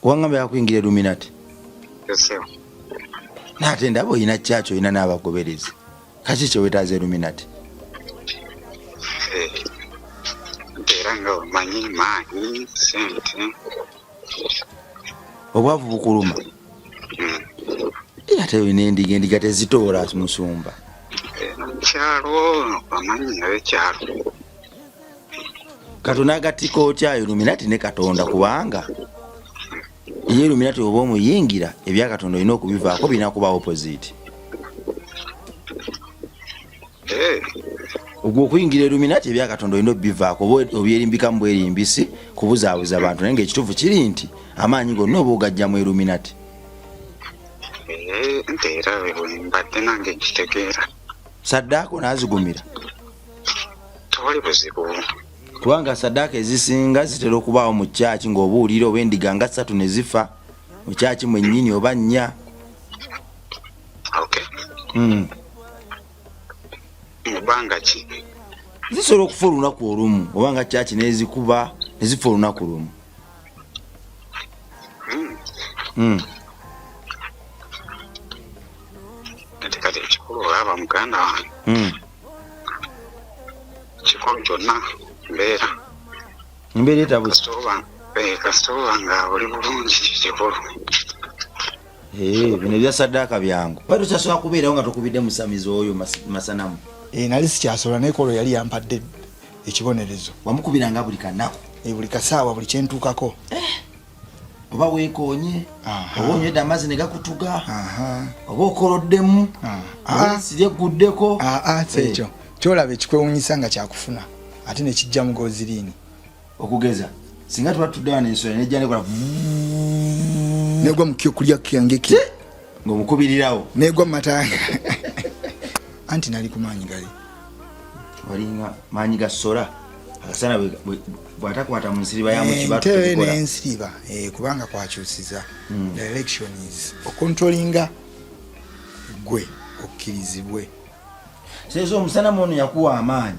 Wangamba yakuingira Illuminati. Yes. Nate ndabo ina chacho ina n'abagoberezi. Kaki kye wetaaze Illuminati? Teranga manyi sente. Obwavu bukuluma. Ate endiga tezitoora musumba. Kyalo amanyi nawe kyalo. Katonda agatiko otya Illuminati ne Katonda kubanga ye Illuminati oba omuyingira ebya Katonda olina okubivaako birina kuba opposite. Ogwo okuyingira Illuminati ebya Katonda olina obivaako oba obyerimbikamu bwerimbisi kubuzaabuza abantu naye ng'ekituufu kiri nti amaanyi gonna oba ogajja mu Illuminati. Nteera mbadde nange nkitegeera. Saddaako n'azigumira. Tewali buzibu. Kubanga saddaaka ezisinga zitera okubaawo mu kyaki ng'obuulira oba endiga nga 3 ne zifa mu kyaki mwennyini oba 4. Okay. Mubanga ki? Zisobola okufa olunaku olumu oba nga kyaki n'ezikuba ne zifa olunaku lumu. Kati ekikulu olaba muganda wange. Kikulu kyonna mbeera etabuze. Kasitoba nga oli bulungi kikulu. Bino ebya saddaaka byangu. Bado kyasobola kubeerawo nga tokubidde musamizi oyo masanamu. Nali sikyasobola naye kolo yali yampadde ekibonerezo. Wamukubiranga buli kanaku. Buli kasaawa buli kyentuukako. Oba weekoonye oba onywedde amazzi ne gakutuga oba okoloddemu siri egguddeko. Ekyo kyolaba ekikwewuunyisa nga kyakufuna ate ne kijja mugoziriini. Okugeza singa tuba tudde wano ensolo nejja nekola negwa mu kyo kulya kyange ki ng'omukubirirawo negwa mu matanga. Anti nali ku maanyi gali. Walinga maanyi ga sola akasana bw'atakwata mu nsiriba ya mu kibatu tukola ensiriba kubanga kwakyusiza. Direction is okontrolinga gwe okkirizibwe. Sezo omusanamu ono yakuwa amaanyi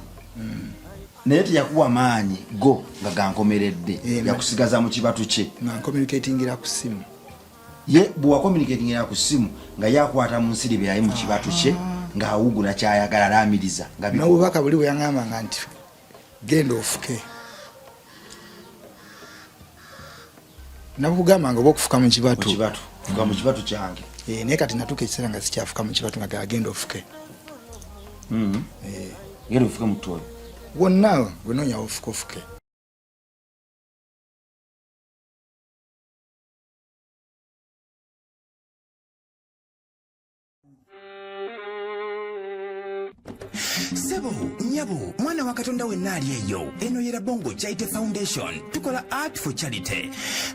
naye teyakuwa maanyi go nga gankomeredde yakusigaza mu kibatu kye nga communicatingira ku ssimu. Ye bwa communicatingira ku ssimu nga yakwata mu nsiriba yayi mu kibatu kye nga awugula kyayagala alamiriza nga n'obubaka buli bwe yaŋŋamba nti genda ofuke. Nakugamba nga oba okufuka mu kibatu. Fuka mu kibatu kyange. Naye kati natuuka ekiseera nga sikyafuka mu kibatu nga gagenda ofuke. Genda ofuke mu ttooyi. Wonna wenoonya ofuke. Sebo, nyabo, mwana wa Katonda wenna ali eyo. Eno yera Bongo Charity Foundation. Tukola art for charity.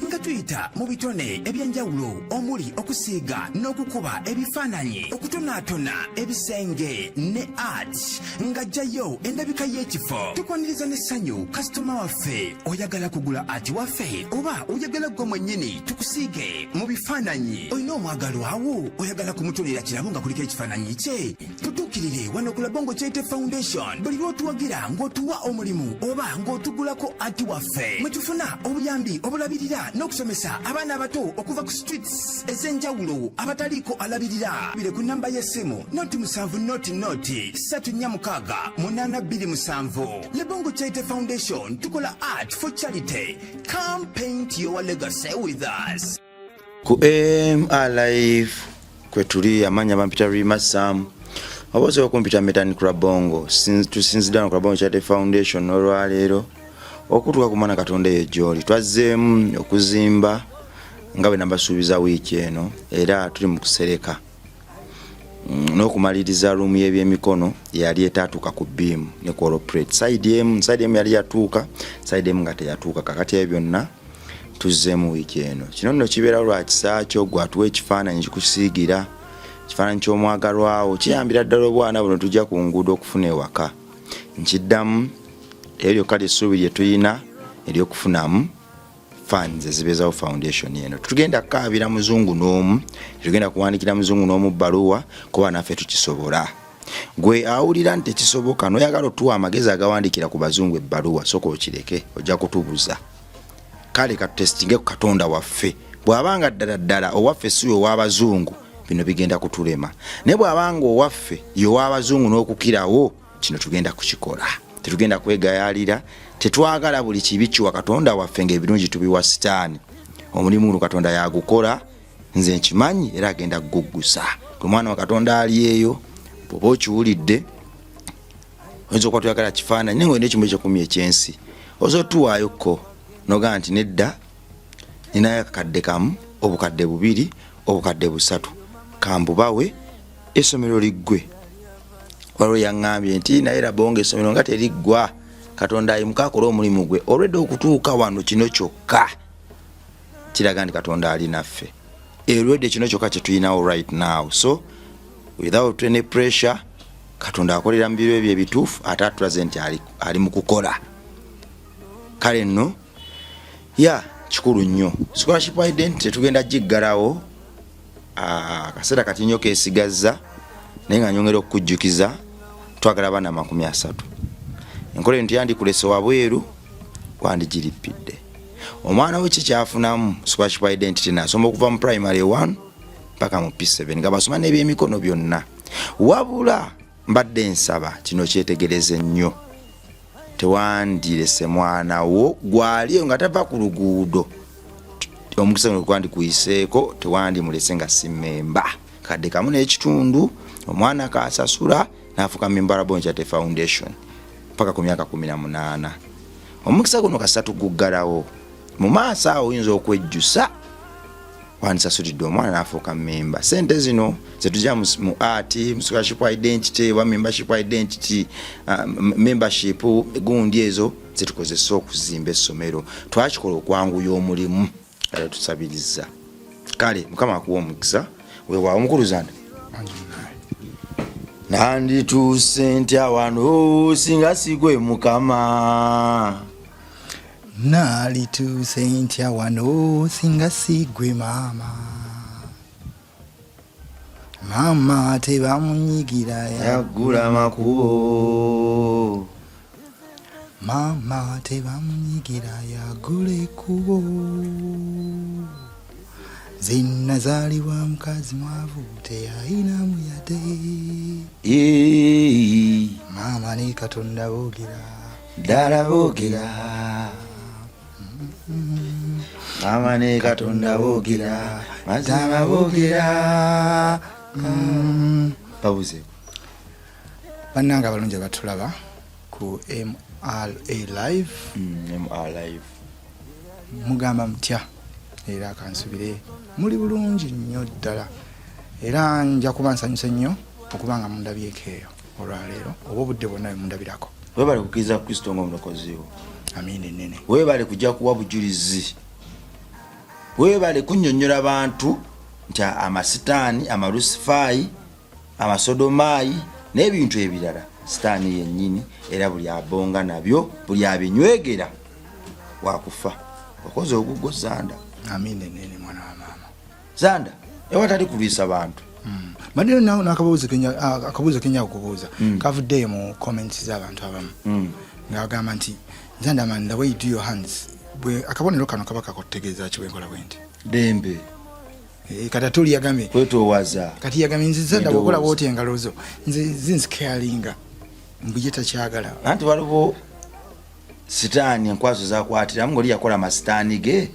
Nga tuyita mu bitone ebyenjawulo omuli okusiiga n'okukuba ebifaananyi, okutonaatona ebisenge ne art. Nga jjayo endabika y'ekifo. Tukwaniriza n'essanyu kasitoma waffe oyagala kugula art waffe oba oyagala gwe mwennyini tukusiige mu bifaananyi. Olina omwagalo awo oyagala kumutonera kirabo nga kuliko ekifaananyi kye. Tutuukirire wano ku Bongo Charity Foundation. Buli lw'otuwagira ng'otuwa omulimu oba ng'otugulako ati waffe mwe tufuna obuyambi obulabirira n'okusomesa abaana abato okuva ku streets ez'enjawulo abataliiko alabirira. Bire ku nnamba y'essimu noti 7 noti 346 827. Le Bongo Charity Foundation tukola art for charity. Come paint your legacy with us. Ku Alive kwe tuli amanya bampita Rima Sam Abaze okumpita metani kula Bongo tusinzidana kula Bongo Charity Foundation olwaleero okutuka ku mwana Katonda eyo gy'oli twazzeemu okuzimba nga bwe nabasuubiza wiiki eno era tuli mu kusereka n'okumaliriza ruumu y'ebyemikono yali etaatuuka ku beam ne corporate side emu yali yatuuka side emu nga teyatuuka kakati ebyo byonna tuzzeemu wiiki eno. Kino nno kibeera lwa kisaakyo gwe atuwa ekifaananyi kikusiigira kifaananyi ky'omwagalwawo kiyambira ddala obwana buno tujja ku nguudo okufuna ewaka. Nkiddamu eryo kale essuubi lye tuyina ery'okufunamu funds ezibeezawo foundation eno. Tugenda kukaabira muzungu n'omu, tugenda kuwandikira muzungu n'omu bbaluwa kuba naffe tukisobola. Gwe awulira nti tekisoboka n'oyagala otuwa amagezi agawandikira ku bazungu ebbaluwa sooka okireke ojja kutubuza. Kale katestinge ku Katonda waffe bw'abanga ddala owaffe si ow'abazungu bino bigenda kutulema naye bw'abanga owaffe y'ow'abazungu n'okukirawo kino tugenda kukikola tetugenda kwegayaalira tetwagala buli kibi kiwa Katonda waffe ng'ebirungi tubiwa sitaani omulimu guno Katonda yagukola nze nkimanyi era agenda kuguggusa omwana wa Katonda ali eyo bw'oba okiwulidde oyinza okuba tuyagala kifaananyi naye ng'olina ekimu ekyekumi ekyensi ozotuwaayokko nogaa nti nedda ninayo akakadde kamu obukadde bubiri obukadde busatu kambubawe essomero liggwe waliwo yaŋŋambye nti naye labonga essomero nga teriggwa Katonda ayimuka akola omulimu gwe olwedde okutuuka wano kino kyokka kiraga nti Katonda ali naffe olwedde kino kyokka kye tulinawo right now so without any pressure Katonda akolera mu biro ebyo ebituufu ate atulaze nti ali mu kukola kale nno kikulu nnyo scholarship identity tugenda giggalawo akaseera kati nnyo keesigazza naye nga nyongera okukujjukiza twagala abaana 30 enkola eno teyandikuleese wabweru wandigirippidde omwana we kikyafunamu scholarship identity nasoma okuva mu primary 1 mpaka mu P7 nga basoma n'ebyemikono byonna wabula mbadde nsaba kino kyetegereze nnyo tewandirese mwana wo gwaliyo nga tava ku luguudo omukisa guno gwandikuyiseeko tewandimulese nga si memba kadde kamu n'ekitundu omwana kaasasula n'afuuka memba wa Bonchate Foundation mpaka ku myaka 18 omukisa guno kasatu guggalawo mu maaso awo oyinza okwejjusa wandisasulidde omwana n'afuuka memba sente zino zetujja mu art mu scholarship identity wa membership identity membership gundi ezo zetukozesa okuzimba essomero twakikola okwanguya omulimu era tusabiriza kale mukama akuwa omukisa weewaawo omukulu Zanda nandituuse ntya wano singa sigwe mukama nalituuse ntya wano singa sigwe mama tebamunyigira yaggula makubo mama tebamunyigira yaggula ekkubo zinazaalibwa mukazi mwavu teyayinamu yadde mama ne Katonda boogera ddala boogera mama ne Katonda boogera mazima boogera babuze bannanga abalungi abatulaba ku MRA live mugamba mutya era kansubire muli bulungi nnyo ddala era nja kuba nsanyuse nnyo okubanga mundabyeko eyo olwaleero oba obudde bwonna mundabirako webale kukkiriza Kristo ng'omulokozi wo amiina ennene webale kujja kuwa bujulizi webale kunnyonnyola abantu nti amasitaani amalusifaayi amasodomaayi n'ebintu ebirala sitaani yennyini era buli abonga nabyo buli abinywegera wakufa okoze oguggo Zanda amiina ennene mwana wa maama Zanda ewatali kulwisa bantu badde nawo akabuuzo kenya okubuuza kavuddeyo mu comments z'abantu abamu ng'agamba nti Zanda man the way you do your hands bwe akabonero kano kaba kakutegeeza ki bwenkola bwenti dembe kati atuli yagambye kwetoowaza kati yagambye nze Zanda bwokola bwoti engalo zo nze zinzikalinga mbuje takyagala anti waliwo sitaani enkwaso zakwatiramu ng'oli yakola amasitaani ge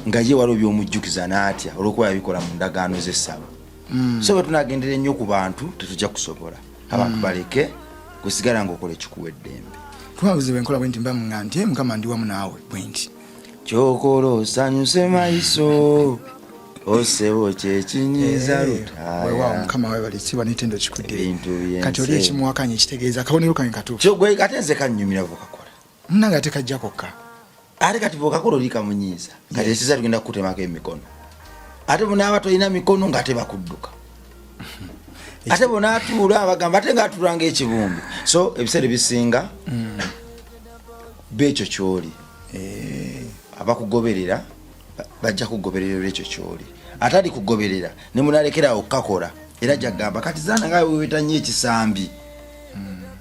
nga ye waliwo by'omujjukiza n'atya olw'okuba yabikola mu ndagaano z'essaba so bwe tunagendera ennyo ku bantu tetujja kusobola abantu baleke kusigala ng'okola ekikuwa eddembe twabuze bwenkola bwenti mba muŋŋa nti mukama ndi wamu naawe bwenti kyokola osanyuse maiso osebo kyekinyiza lutaaya mukama webalisiba n'etendo kikudde kati oli ekimuwakanya ekitegeeza akabonero kange katuufu kyo gwe ate nze kannyumira vokakola munange ate kajja kokka ate kati vokakola oli kamunyiiza kati esiza tugenda kukutemako emikono ate bonaaba tolina mikono ng'ate bakudduka ate bonaatuula bagamba ate ng'atuulanga ekibumbi so ebiseera ebisinga beekyo kyoli abakugoberera bajja kugoberera olwekyo kyoli ate ali kugoberera ne munalekerawo okukakola era jagamba kati Zanda nga weeweta nnyo ekisambi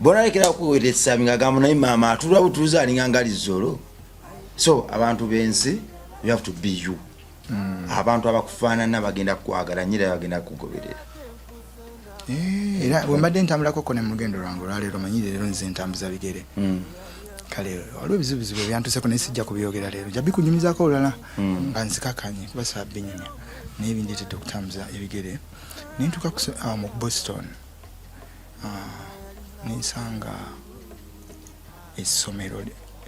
bonalekerawo okuweta ekisambi ng'agamba naye maama atuula butuuza alinga ngali zolo so abantu b'ensi you have to be you abantu abakufaanana bagenda kukwagala nyira bagenda kugoberera. Era bwe mbadde ntambulako ne mu lugendo lwange olwaleero manyire leero nze ntambuza bigere. Kale waliwo ebizibu ebyantuseko naye sijja kubyogera leero nja bikunyumizaako olulala nga nzikakanye kuba saabinyonya naye bindeetedde okutambuza ebigere ne ntuuka mu Boston nensanga essomero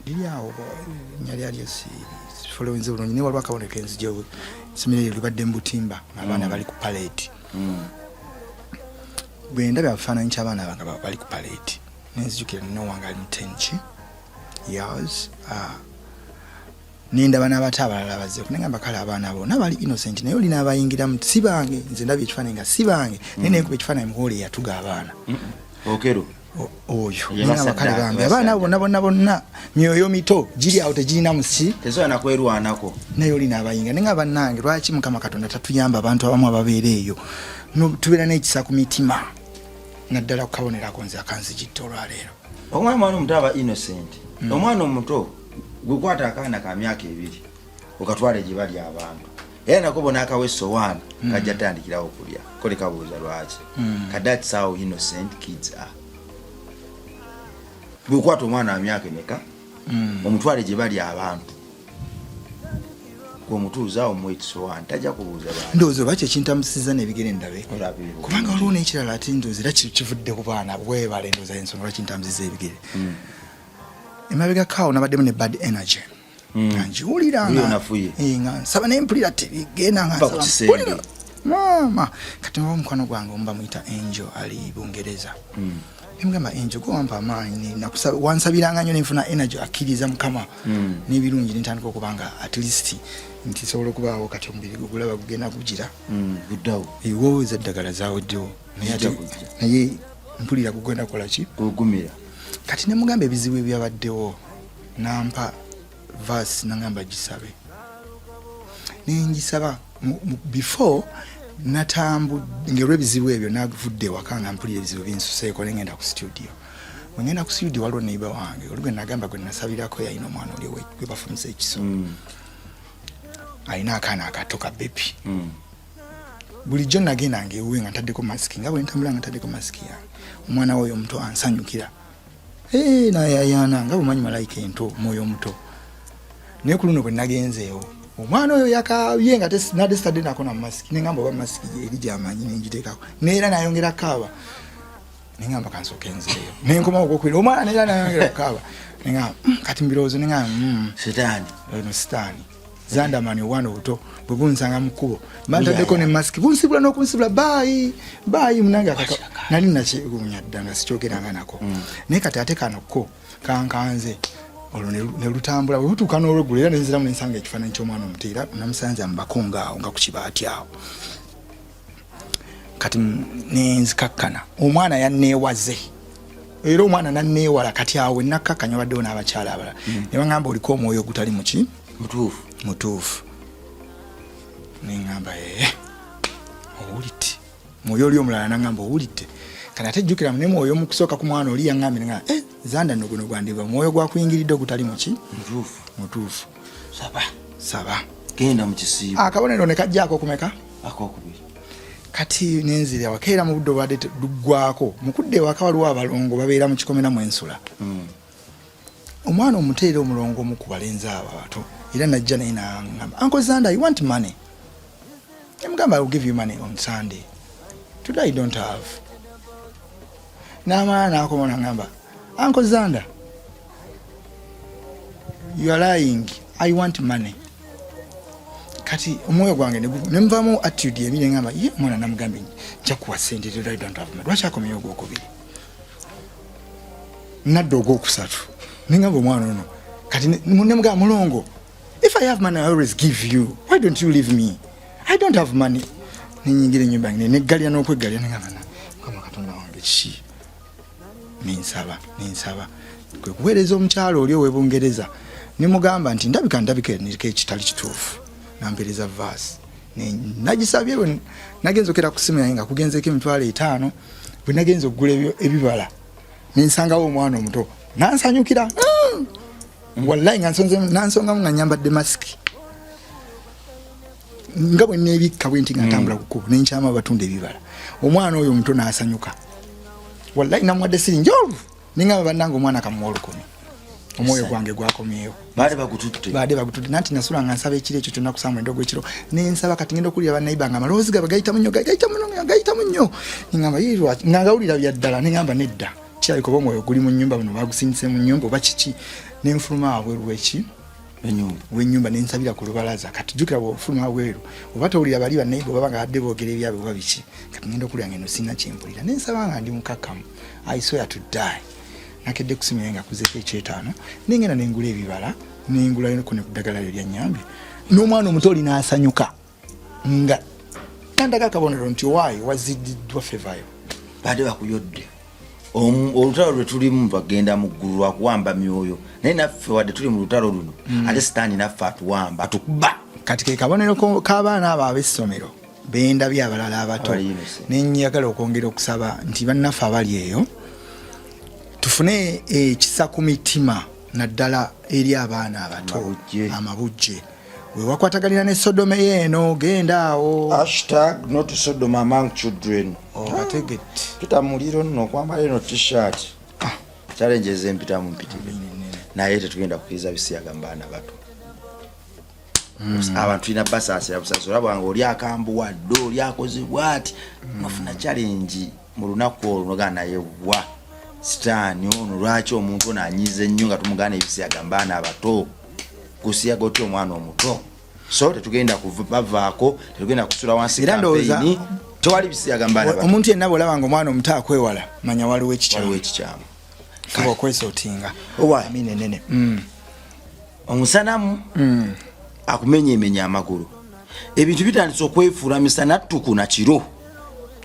liri awo nyali sifolowinze bulungi naye waliwo akaboneka enzija essomero eryo libadde mu butimba abaana bali ku paleti bwe ndabye abafaananyi ky'abaana abange bali ku paleti nenzijukira nina owange ali mu 10 years nindaba n'abato abalala bazze kunengamba kale abaana abo nabali innocent naye olina abayingiramu si bange nze ndabye ekifaananyi nga si bange naye nekuba ekifaananyi muhoole yatuga abaana okero oyo ningamba kale bambi abaana bonna myoyo mito giri awo tegirina musi tesobola nakwerwanako naye olina abayinga nenga bannange lwaki mukama katonda tatuyamba abantu abamu ababeera eyo tubeera n'ekisa ku mitima naddala kukabonerako nze akanzijidde olwaleero omwana omuto aba innocent omwana omuto gwekwata akaana ka myaka 2 okatwale gye bali abantu era nako n'akawa essowaani kajja tandikirawo okulya kole kabuuza lwaki that's how innocent kids are. Gwekwata omwana wa myaka emeka omutwale gye bali abantu gwemutuuza omweti essowaani tajja kubuuza lwaki. ndowooza oba kyekintamusiza n'ebigere ndabe kubanga waliwo n'ekirala ati ndowooza era kivudde ku baana bwebale ndowooza ensonga lwaki ntamusiza ebigere emabega kaawo nabaddemu ne bad energy njiwulira nga nsaba nempulira tebigenda nga nsaba mama kati nwa omukwano gwange omba muyita Angel ali Bungereza nemugamba Angel gwe wampa amaanyi nakusaba wansabiranga nnyo nenfuna energy akkiriza mukama n'ebirungi nentandika okubanga at least nti sobola okubaawo kati omubiri gugulaba gugenda gugira guddawo ewooza eddagala zaaweddewo naye mpulira gugenda kukola ki gugumira. Kati nemugamba ebizibu ebyabaddewo nampa verse nangamba gisabe nengisaba before natambudde ebizibu ebyo navudde waka nga mpulira ebizibu binsuseeko nengenda ku studio wengenda ku studio waliwo neiba wange olugwe nagamba gwe nasabirako yalina omwana oli gwe bafumisa ekiso alina akaana akato ka bebi bulijjo nagendanga ewuwe nga ntaddeko masiki nga bwe ntambula nga ntaddeko masiki yange omwana woyo omuto ansanyukira nayayana nga bumanyi malayika ento mwoyo omuto naye ku luno bwe nagenzeewo omwana oyo yakabye nga nadesitadde nako na masiki nengamba oba masiki eri gyamanyi nengitekako neera nayongera kaaba nengamba kansooka enzeeyo nenkomawo okwokwira omwana neera nayongera kaaba nengamba kati mbirowoozo nengamba sitaani zandamani obwana obuto bwe bunsanga mu kkubo bantaddeko ne masiki bunsibula n'okunsibula baayi munange nali nakyewuunya dda nga sikyogeranga nako naye kati ate kanokko kankanze olwo ne lutambula bwe butuuka n'olweggulu era nenziramu nensanga ekifaananyi ky'omwana omuto era namusanza mu bakongo awo nga ku kibaati awo kati nenzikakkana omwana yanneewaze era omwana nanneewala kati awo wenakkakkanya baddewo n'abakyala abalala ne baŋŋamba oliko omwoyo ogutali muki mutuufu nengamba owulidde mwoyo oli omulala nangamba owulidde kana ate jjukira ne mwoyo omukusooka ku mwana oli yaŋŋambye nengamba zanda nno guno gwandiva mwoyo gwakuyingiridde ogutali muki mutuufu saba genda mu kisiibo akabonero ne kajjaako okumeka akokubiri kati nenzira wakeera mu budde obadde luggwako mukudde ewaka waliwo abalongo babeera mu kikomera mu ensula omwana omuteera omulongo omu ku balenzi abo abato era najja naye nangamba Uncle Zanda, you want money? Nemugamba, I will give you money on Sunday. Today I don't have. Namala nakoma nangamba, Uncle Zanda, you are lying. I want money. Kati omwoyo gwange nemvamu attitude emire ngamba ye mwana namugambe nja kuwa sente today I don't have money. Lwaki akomyeyo ogwokubiri nadda ogwokusatu nengamba omwana ono kati nemugamba mulongo, if I have money I always give you. Why don't you leave me? I don't have money. Ninyingira ennyumba yange neggalya n'okwegalya nengamba kama Katonda wange ki ninsaba kwe kuweereza omukyalo oli owe Bungereza nimugamba nti ndabika ekitali kituufu nampereza verse nagisabye bwe nagenza okera ku simu yange nga kugenzeeko emitwalo 5 bwe nagenza okugula ebibala ninsangawo omwana omuto nansanyukira wallahi nga nansongamu nga nyambadde masiki nga bwe nebikka bwenti nga ntambula kukuba nenkyama batunda ebibala omwana oyo omuto n'asanyuka wallahi namwadde siringi ningamba bannange omwana kamuwa 10 omwoyo gwange gwakomyewo baade bagututte nanti nasula nga nsaba ekiro ekyo kyonna kusamba endogo ekiro nensaba kati ngenda okulira bannayibanga amaloboozi gabe gayita munnyo ningamba yirwaki nga ngawulira bya ddala ningamba nedda kyalikoba omwoyo guli mu nnyumba buno bagusindise mu nnyumba oba kiki nenfuluma wabweru w'ennyumba nensabira ku lubalaza kati jjukira bwofuluma wabweru oba towulira bali bannayiba oba nga badde boogera ebyabe oba biki kati ngenda okulira ngeno sina kyempulira nensaba nga ndi mukakkamu I swear to die nakedde kusimira nga kuzeeko ekyetaano nengenda nengula ebibala nengulako ne kuddagala lyo lyanyambye n'omwana omuto oli n'asanyuka nga nandaga akabonero nti owaayo wazididdwa fevayo baade bakuyodde olutalo lwe tulimu bagenda mu ggulu lwakuwamba myoyo naye naffe wadde tuli mu lutalo luno ate sitaani naffe atuwamba atukuba kati ke kabonero k'abaana abo ab'essomero bendabye abalala abato nenyagala okwongera okusaba nti bannaffe abali eyo tufune ekisa ku mitima naddala eri abaana abato amabujje wewakwataganira ne Sodoma yeeno genda awo #not Sodom among children bategete pita muliro nno kwambala eno t-shirt challenges empita mu mpitire naye tetugenda kukiriza bisiyaga mbaana bato abantu ina basasira busasira olabanga oli akambuwa ddo oli akozebwa ati nofuna challenge mu lunaku olwo nogana yewa sitaani ono lwaki omuntu ono anyize nnyo nga tumugana ebisiyaga mbaana abato kusiyaga otya omwana omuto so tetugenda bavaako tetugenda kusula wansi kampeyini tewali bisiyaga mbaana abato omuntu yenna bw'olabanga omwana omuto akwewala manya waliwo ekikyamu kuba okwesootinga aminenene omusanamu akumenyemenya amagulu ebintu bitandise okwefuula misana ttuku na kiro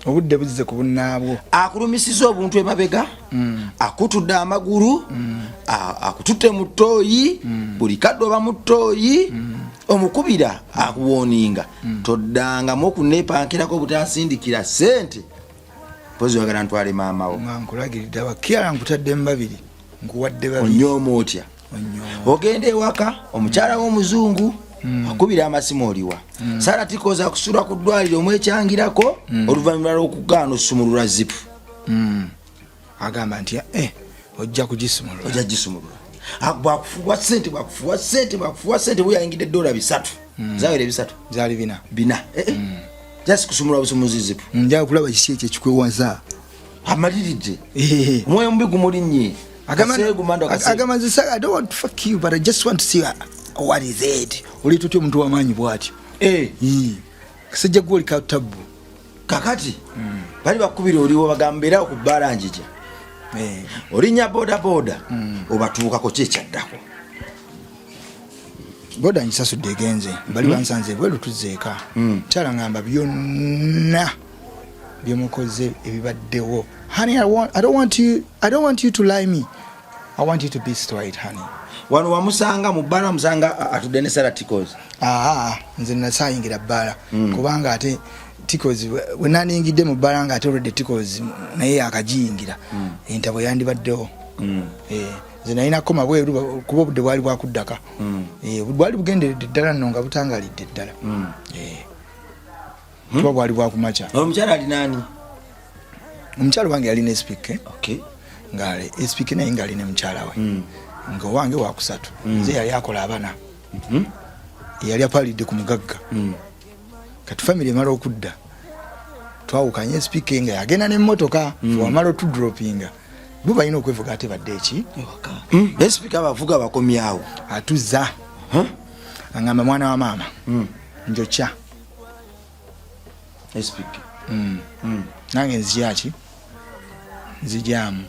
obudde buzze ku bunnaabwo akulumisiza obuntu emabega akutudde amagulu akututte mu ttooyi buli kadde oba mu ttooyi omukubira akuwooninga toddangamu okuneepankirako obutasindikira ssente pozi wagala ntwale maamawo nkulagiridde abakyala nkutadde mu babiri nkuwadde babiri onyooma otya ogenda ewaka omukyala w'omuzungu akubira amasimu oliwa Sara tikoza kusula ku ddwaliro omwekyangirako oluvannyuma lw'okugaana osumulula zipu agamba nti ojja kugisumulula bwakufuwa ssente buyayingidde $3 zawere 3 zaali 4 just kusumulula busumuzi zipu nja kulaba kiki ekyo ekikwewaza amaliridde omwoyo mubi gumulinnye agamba nti I don't want to fuck you but I just want to see what is it oli tutyo omuntu w'amaanyi bw'atyo kasajja gwe oli katabu kakati bali bakubira oliwo bagambera okubbaala njija olinya boda obatuukako kyekyaddako boda njisasudde egenze bali bansanze bwelu tuzzeeka kyala ngamba byonna byemukoze ebibaddewo honey I don't want you to lie me I want you to be straight honey wano wamusanga mu bbala musanga atudde ne Sara Tikozi nze nasayingira bbala kubanga ate Tikozi we naningidde mu bbala nga ate already Tikozi naye akagiyingira entabo yandibaddewo nze nalina koma bweru kuba obudde bwali bwakuddaka bwali bugenderedde ddala nno nga butangalidde ddala kuba bwali bwakumaca omukyala ali nani omukyala wange yalina esipike nga esipike naye nga alina mukyala we nga wange wakusatu nze yali akola abana yali apalidde ku mugagga kati family emala okudda twawukanye esipike nga yagenda n'emmotoka wamala otudropinga bo balina okwevuga ate badde eki esipike abavuga bakomyawo atuzza angamba mwana wa maama njokya esipike nange nzikyaki nzijyamu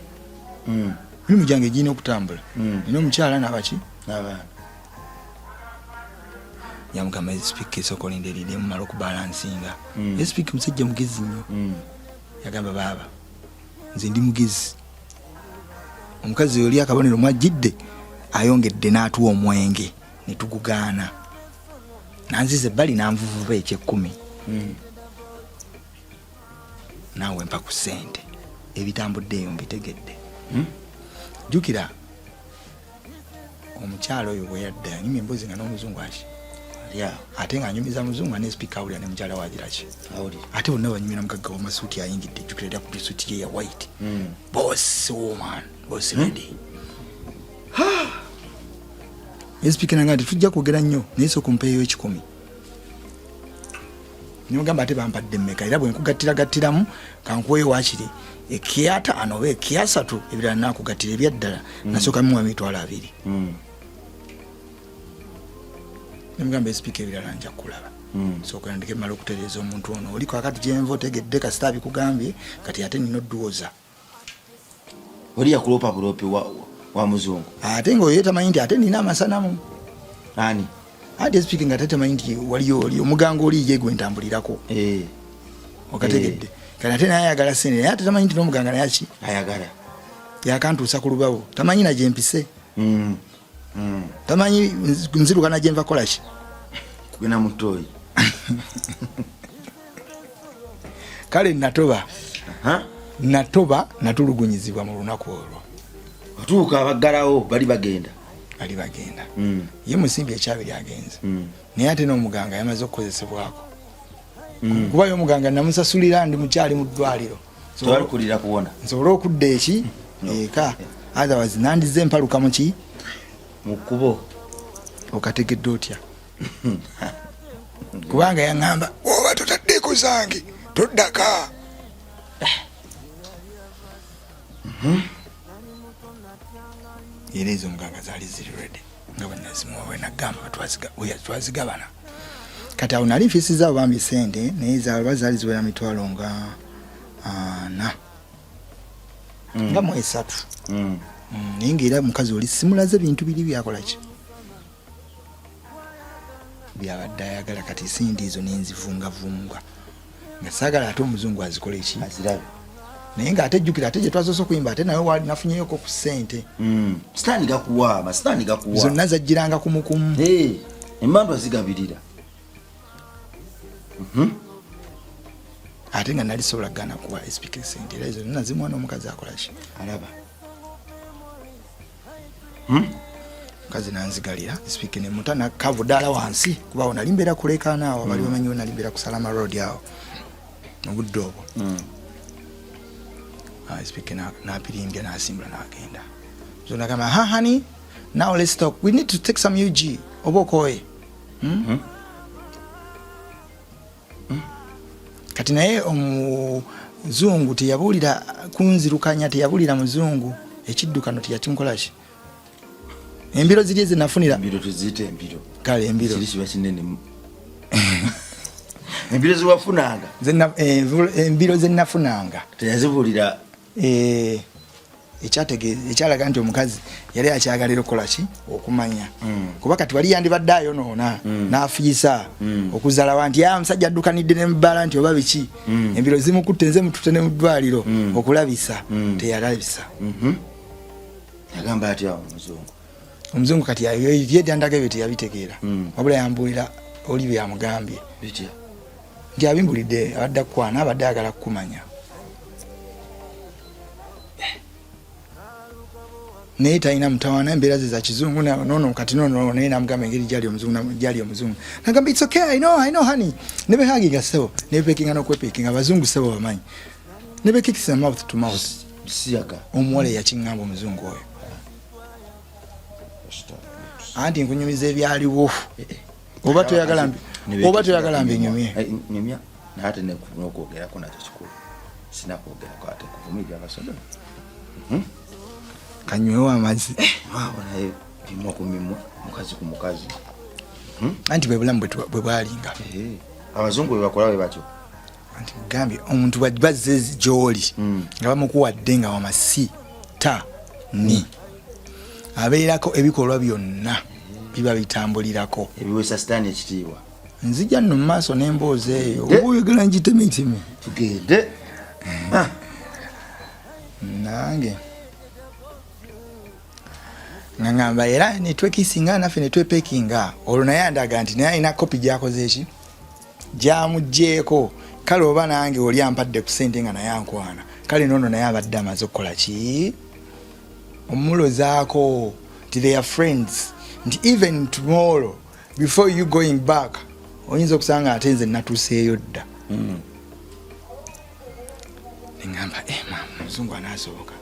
mirimu gyange giyina okutambula nina omukyala nabaki n'abaana yamugamba esipika esooka olinderire mumala okubalansinga esipika musajja mugezi nnyo yagamba baaba nze ndi mugezi omukazi oli akabonero mwajjidde ayongedde n'atuwa omwenge ne tugugaana nanzize ebbali nanvuvuba eky'ekkumi naawe mpa ku ssente ebitambuddeeyo mbitegedde jukira omukyalo oyo bwe yadda nyimye embuzi nga n'omuzungu aki ate nga anyumiza muzungu ne speaker awulira ne mukyala wagiraki ate bonna banyumira mugagga wa masuuti ayingidde ejjukira ku suuti ye ya white boss woman boss lady speaker nanga tujja kwogera nnyo naye so kumpeeyo 10 nimugamba ate bampadde mmeka era bwe nkugattiramu kankuweyo wakiri ekiyata anobe ekiyasatu ebirala nakugattira ebyaddala nasooka muwa mitwalo 2 nimugamba speaker ebirala nja kulaba sooka ndike mala okutereeza omuntu ono oliko akati gyenva otegedde kasita bikugambye kati ate nina odduwoza oli yakulopa wa muzungu ate ng'oyo tamanyi nti ate nina amasanamu ani ate speaking nga tamanyi nti waliyo oli omuganga oli ye gwe ntambulirako okategedde kati ate naye ayagala sente naye ate tamanyi nti n'omuganga naye ki ayagala yakantuusa ku lubawo tamanyi na gye mpise tamanyi nzirukana gye nva kola ki kugenda mu ttooyi kale natoba natulugunyizibwa mu lunaku olwo otuuka abaggalawo bali bagenda ye musimbi ekyabiri agenze naye ate n'omuganga yamaze okukozesebwako kuba y'omuganga namusasulira ndi mukyali mu ddwaliro tewalikulira kuwona nsobole okudda eki eka otherwise nandize empaluka muki mu kkubo okategedde otya kubanga yaŋŋamba oba totaddeko zange toddaka era ezo omuganga zaali ziri ready nga bwenazimuwa bwenagamba twazigabana kati awo nali nfiisizaabo bambi sente naye zaali ziwera mitwalo nga 4 nga mu 3 naye ngaera mukazi oli simulaze bintu biri byakolaki byabadde ayagala kati sindi izo nenzivungavunga nga saagala ate omuzungu azikola eki azirabe naye ng'ate jjukira ate gye twasoose okuyimba ate nawe wali nafunyeyoko ku ssente sitaani gakuwa zonna zajjiranga kumukumu emmandwa zigabirira ate nga nali sobola gana kuwa speaker sente era ezo zonna zimuwa n'omukazi akola ki alaba mukazi nanzigalira speaker ne muta nakavu ddala wansi kuba awo nali mbeera kulekaana awo bali bamanyiwo nali mbeera ku Salama Road awo obudde obwo speaker napirimbya nasimbula nagenda so nagamba honey now let's talk we need to take some UG oba okoye kati naye omuzungu teyabuulira kunzirukanya teyabuulira muzungu ekiddukano teyakinkolaki embiro ziri ezenafunira embiro tuziyite embiro kale embiro kiri kiba kinene embiro ziwafunanga embiro zenafunanga teyazibuulira ekyalaga nti omukazi yali akyagalira okukolaki okumanya kuba kati wali yandibadde ayonoona n'afiisa okuzalawa nti omusajja addukanidde ne mubbala nti oba biki embiro zimukutte nze mututte ne mu ddwaliro okulabisa teyalabisa yagamba atya omuzungu kati yedyandaga ebyo teyabitegeera wabula yambuulira oli byamugambye nti abimbulidde abadde akukwana abadde ayagala kukumanya naye talina mutawaana embeera ze za kizungu nono kati nono naye namugamba engeri gyali omuzungu nagamba it's okay I know honey ne behaginga sebo ne bepekinga n'okwepekinga abazungu sebo bamanyi ne bekikisa mouth to mouth siyaga omuwala yakiŋŋamba omuzungu oyo anti nkunyumiza ebyaliwo oba toyagala mbi nyumya naate n'okwogerako nakyo kikulu sinakwogerako ate kuvumira abasoda kanywewo amazzi naye mimwa ku mimwa mukazi ku mukazi anti bwe bulamu bwe bwalinga abazungu bwe bakola bwe batyo anti gambye omuntu bazze gy'oli nga bamukuwadde nga wamasi ta ni abeerako ebikolwa byonna biba bitambulirako ebiwesa sitaani ekitiibwa nzija nno mu maaso n'emboozi eyo oba oyogera ngitemitimi tugende nange ngamba era netwekisinga naffe netwepekinga olwo naye andaga nti naye alina kopi gyakoze eki gyamugjeeko kale oba nange oli ampadde ku ssente nga naye ankwana kale nono naye abadde amaze okukola ki omumulozaako nti they are friends nti even tomorrow before you going back oyinza okusanga ate nze natuuseeyo dda. Nengamba mama muzungu anaasoboka.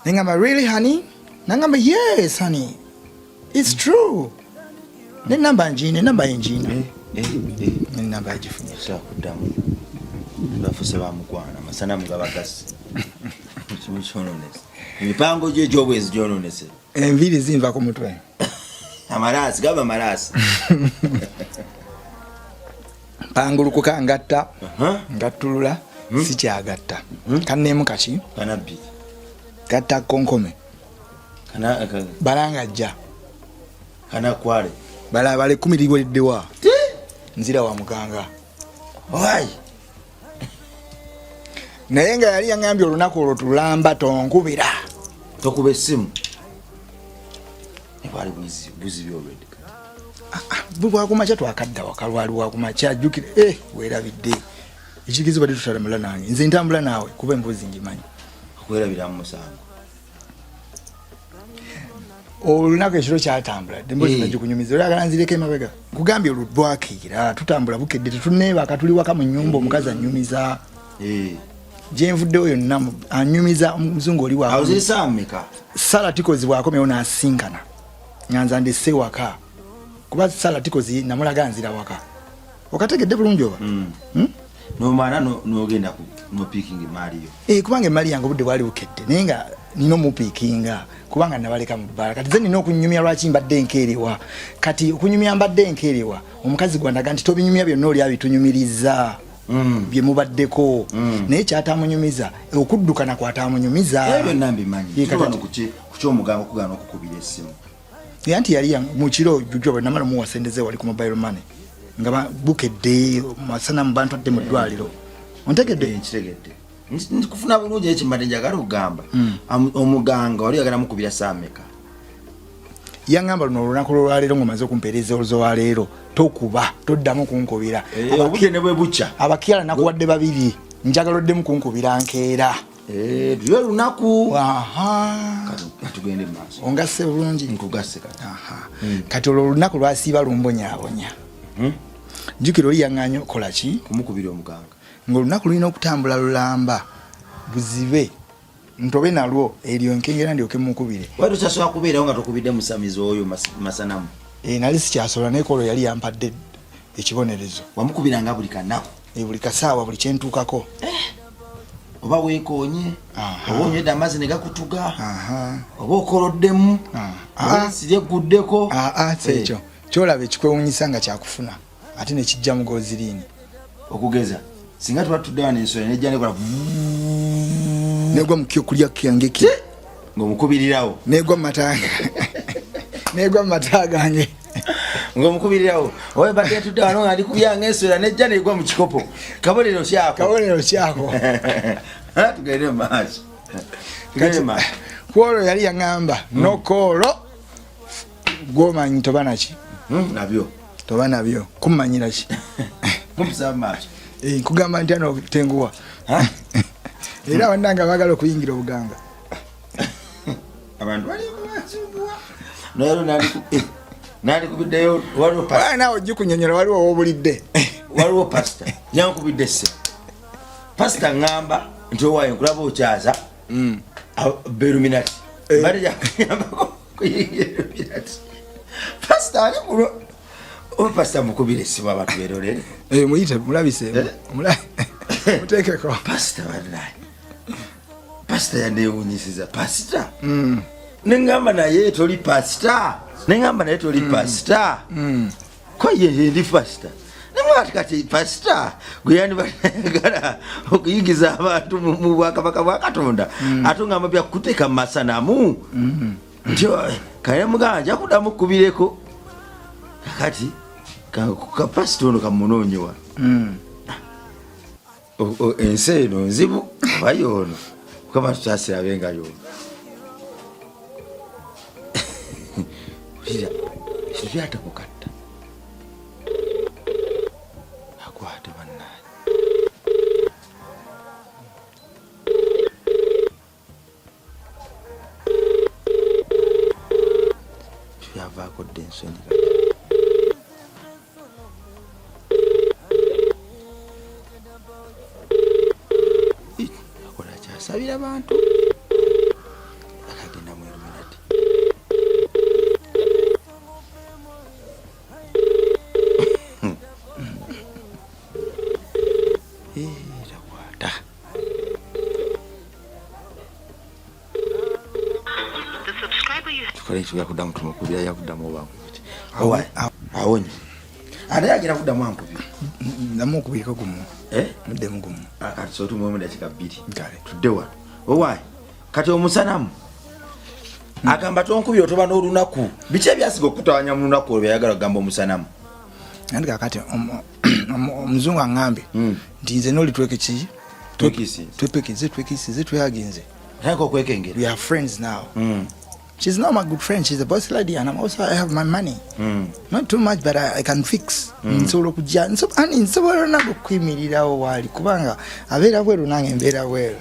Nengamba really honey? Nengamba yes honey, it's true. Nenamba njine namba yenjina nenamba yagifunye sakuddamu bafuse bamukwana masana mugabagasi kimu kyononese emipango gye gy'obwezi gyononese enviiri zinva ku mutwe amalasi gaba malasi pangulukuka ngatta ngattulula sikyagatta kanneemu kaki kanabbi gatta konkome balangajja kanakwale balabale 10 liwereddewa nzira wa muganga wai naye nga yali yaŋambye olunaku olwo tulamba tonkubira tokuba essimu ebali buzi byolwedde bwakumakya twakadda wakalwali wakumakya ajjukire weerabidde ekigizo badde tutalamula nange nze ntambula naawe kuba embuzi ngimanyi okwerabiramu musango olunaku ekiro kyatambula emboozi nagikunyumiza oyagala nzireko emabega nkugambye olubwakiira tutambula bukedde tetuneebaka tuli waka mu nnyumba omukazi anyumiza gyenvuddewo yonna anyumiza omuzungu oli waawuzirisaameka salatikozi bwakomyewo n'asinkana nganza ndesse waka kuba salatikozi namulaga nzira waka okategedde bulungi oba nomala nogenda nopiikinga emaaliyo kubanga emaali yange obudde bwali bukedde naye nga nina omupiikinga kubanga nabaleka mu bbala kati ze nina okunyumya lwaki mbadde enkeerewa kati okunyumya mbadde enkeerewa omukazi gwandaga nti tobinyumya byonna oli abitunyumiriza bye mubaddeko naye kyatamunyumiza okuddukana kwatamunyumiza byonna mbimanyi kukyomuganga okugana okukubira essimu anti yali mu kiro jujjo namala muwasendeze wali ku mobile money nga bukedde masana mu bantu adde mu ddwaliro ontegedde nkitegedde kufuna bulungi ekimbadde njagala okugamba omuganga wali yagala mukubira saameka yaŋŋamba luno olunaku lwaleero ng'omaze okumpeereza oluzo wa leero tokuba toddamu kunkubira obudde ne bwe bukya abakyala nakuwadde 2 njagala oddemu kunkubira nkeera lwe lunaku katugende maaso ongasse bulungi nkugasse kati kati olwo olunaku lwasiiba lumbonyaabonya jjukira oli yaŋŋaanya okola ki kumukubira omuganga ng'olunaku lulina okutambula lulamba buzibe ntobe nalwo eryo nkengera ndyoke mukubire wali okyasobola kubeerawo nga tokubidde musamizi oyo masanamu nali sikyasobola naye kolwo yali yampadde ekibonerezo wamukubiranga buli kanaku buli kasaawa buli kyentuukako oba weekoonye oba onywedde amazzi ne gakutuga oba okoloddemu ensi egguddeko ekyo kyolaba ekikwewuunyisa nga kyakufuna ate nekijja mugoziriini okugeza singa tuba tuddewa n'ensolo nejja nekola negwa mukyo kulya kyange ki ng'omukubirirawo negwa mumatanga negwa mumata gange ng'omukubirirawo owe badde tudde wano nga ndikubyanga ensolo nejja negwa mu kikopo kabonero kyako tugende maaso kwolwo yali yaŋŋamba nokoolo gwomanyi toba naki nabyo toba nabyo kummanyira ki kumusaba maaso nkugamba nti ano tenguwa era wannanga baagala okuyingira obuganga abantu bali basumbuwa nalo nandikubiddeyo waliwo naawe ogikunyonyola waliwo wobulidde waliwo pasita yankubidde se pasita ŋŋamba nti owaayo nkulaba okyaza beruminati bali yakuyambako kuyingira eruminati pasita ali kulo oba pasita mukubire esimu abantu berolere muyite mulabise muteekeko pasita banaye pasita yanewunyisiza pasita neŋŋamba naye toli pasita neŋŋamba naye toli pasita koye ndi pasita nemwati kati pasita gwe yandibayagala okuyigiza abantu mu bwakabaka bwa katonda ate ŋŋamba byakuteeka mu masanamu nti kale mugamba nja kuddamu kubireko kati kapasita ono kamunoonyewa ensi eno nzibu aba yoono mukama tukyasirabe yono ulira kintu byatamukatta akwate bannaye kusendika akola kyasabira abantu akagenda mu Illuminati. Takwata tukole ekyo yakuddamu tumukubira yakuddamu obankubiti awonye ate yagira kuddamu ankubira ndamu okubiriko gumu muddemu gumu kati so tumuwemu dakika 2 tudde wano owaayi kati omusanamu agamba tonkubira otoba n'olunaku biki ebyasiga okutawanya mu lunaku olwo byayagala kugamba omusanamu andi kakati omuzungu aŋŋambe nti nze n'oli twekisize tweyaginze ayaka okwekengera. we are friends now. She's not my good friend. She's a boss lady, and I'm also I have my money. Not too much, but I can fix. Nsolo kujja nsobola nabo kwimirirawo wali kubanga abeera bweru nange mbeera bweru.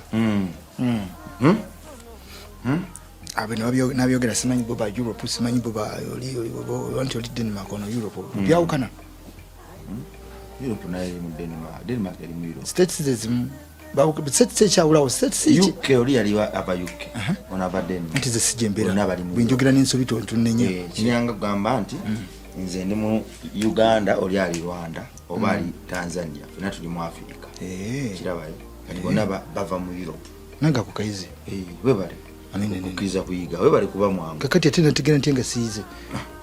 Abe nabyogera simanyi boba Europe, simanyi boba wanti oli Denmark ono Europe. Byawukana. Europe naye mu Denmark eri mu Europe. States zezimu Setse chawulawo setse UK oli yali aba UK onaba Denmark. Nti ze sijembera bwinjogera n'ensobi tontunenye kinyanga gamba nti nze ndi mu Uganda oli ali Rwanda oba ali Tanzania fena tuli mu Africa kirabayo kati bonna bava mu Europe nanga kukaize webale kukiza kuyiga webale kuba mwangu kakati ate nategera nti nga siize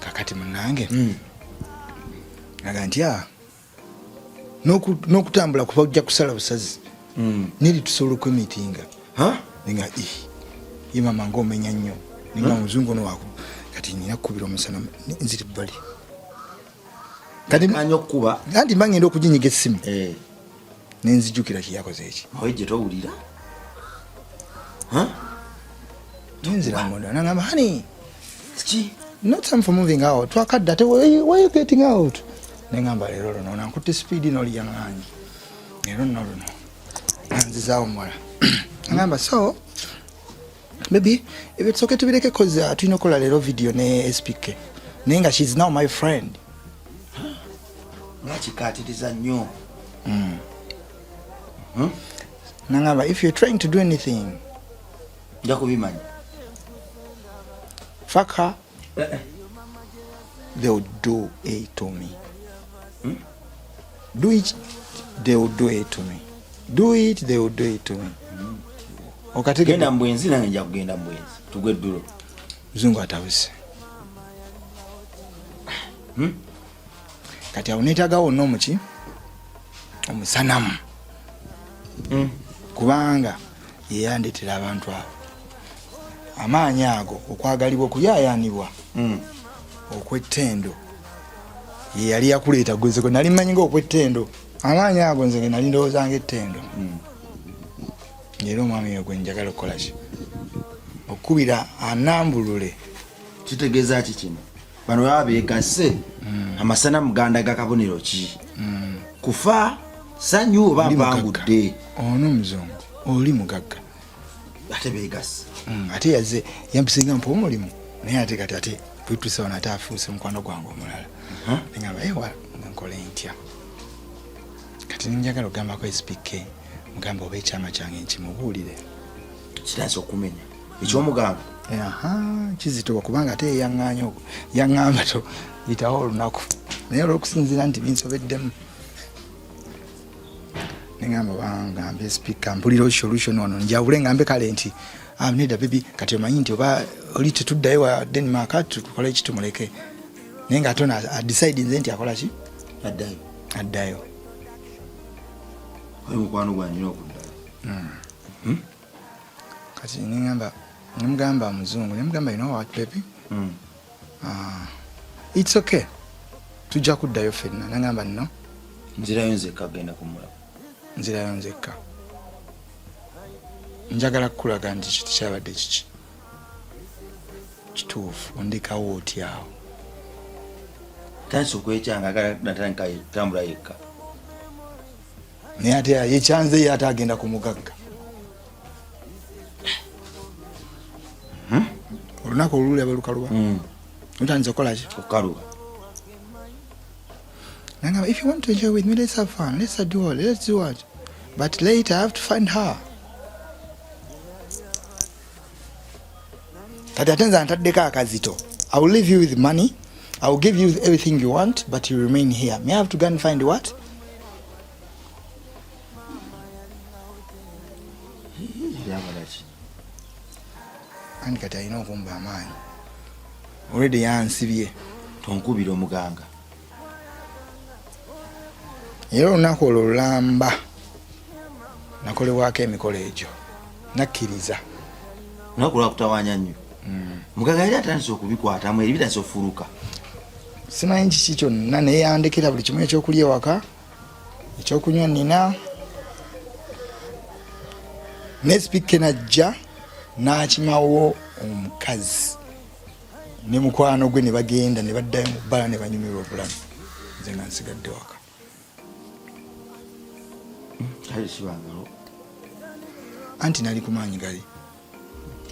kakati munange naganti n'okutambula kuba ojja kusala busazi nili tusobola okwemitinga ninga mama ng'omenya nnyo ninga muzungu ono wako kati nina kukubira omusana nziri bbali kati okuba anti mba ngenda okuginyiga essimu nenzijjukira kiyakoze eki awe gye towulira nenzira munda nangamba honey not time for moving out twakadda ate why you getting out nengamba leero luno nankutte speed n'oliyaŋŋanyi leero nno luno nzizaawo mwala ngamba so maybe if it's okay tubireke cause tulina okola leero video ne SPK naye nga she's now my friend nakikatiriza nnyo nangamba if you're trying to do anything nja kubimanya fuck her they will do it to me do it they will do it to me do it they will do it to me genda mbwenzi nange nja kugenda mbwenzi tugwe ddulo muzungu atawuse kati awo neetagawo n'omuki omusanamu kubanga yeyandetera abantu abo amaanyi ago okwagalibwa okuyaayaanibwa okw'ettendo ye yali yakuleeta gwezeko nali mmanyi ng'okw'ettendo amaanyi ago nze nali ndowooza ng'ettendo era omwami oyo gwe njagala okukola ki okukubira anambulule kitegeeza ki kino bano baba beegasse amasanamu gandaga kabonero ki kufa sanyu oba mpangudde ono omuzungu oli mugagga ate beegasse ate yaze yampisinga mpa omulimu naye ate kati ate bwetuse wano ate afuuse mukwano gwange omulala neŋamba ewa nkole ntya kati njagala okugambako SPK mugamba oba ekyama kyange nkimubuulire kitaasa okumenya ekyomugamba kizitoba kubanga ate yeyaŋŋaanya ogwo yaŋŋamba to yitawo olunaku naye olw'okusinziira nti binsobeddemu neŋamba bangambe SPK mpulirawo solution wano njawule ngambe kale nti neda baby kati omanyi nti oba oli tetuddayo wa Denmark tukole eki tumuleke naye nga ate adecide nze nti akola ki addayo mukwano gwanjina okuddayo kati nemugamba muzungu nemugamba you know what baby it's okay tujja kuddayo fenna nagamba nno nzirayo nzekka genda kumulaba nzirayo nzekka njagala kukulaga nti kiti kyabadde kiki kituufu ondekawo otyawo tansi okwekyanga agala natandika tambula yekka naye ate yekyanze ye ate agenda ku mugagga olunaku olulaba lukaluba Utandise okola ki? Okukaluba. Nangamba, if you want to enjoy with me, let's have fun. Let's do all. Let's do what? But later I have to find her. Kati atenza ntaddeko akazito. I will leave you with money. I will give you everything you want, but you remain here. May I have to go and find what? Ani kati alina okumba amaanyi. Already yansibye. Tonkubira omuganga. Era olunaku olwo lulamba nakolebwako emikolo egyo nakkiriza. Olunaku lwakutawaanya nnyo. Muganga yali atandise okubikwatamu eri bitandise ofuruka. Simanyi kiki kyonna naye yandekera buli kimu ekyokulya ewaka, ekyokunywa nina. Ne Speaker najja n'akimawo omukazi ne mukwano gwe ne bagenda ne baddayo mu bbala ne banyumirwa obulamu. Nze nga nsigadde waka. Kale kibangalo. Anti nali ku maanyi gali.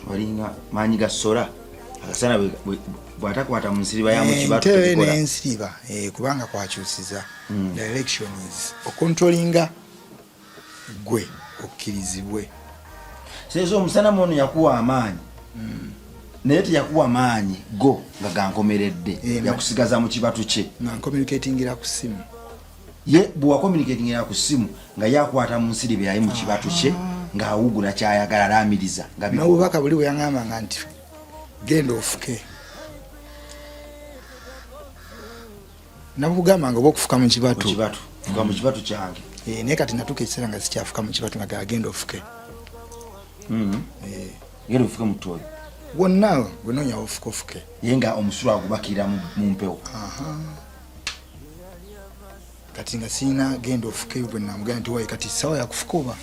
Walinga maanyi ga sola. Akasana bw'atakwata mu nsiriba ya mu kibatu tekikola. Ntewe n'ensiriba kubanga kwakyusiza. Direction is okontrolinga gwe okkirizibwe. Sezo omusana mono yakuwa amaanyi. Naye teyakuwa maanyi go nga gankomeredde. Yakusigaza mu kibatu kye. Nga communicatingira ku simu. Ye bwa communicatingira ku simu nga yakwata mu nsiriba yayi mu kibatu kye nga awugula kyayagala alamiriza nga biko. N'obubaka buli bwe yaŋŋamba nga nti genda ofuke. Nabugamba nga bw'okufuka mu kibatu. Fuka mu kibatu kyange. Naye kati natuuka ekiseera nga sikyafuka mu kibatu nga agenda ofuke. Genda ofuke mu ttooyi. Wonna gwe noonya ofuke. Ye nga omusula agubakirira mu mpewo. Kati nga sina genda ofuke bwe namugamba nti wayi kati sawa yakufuka oba.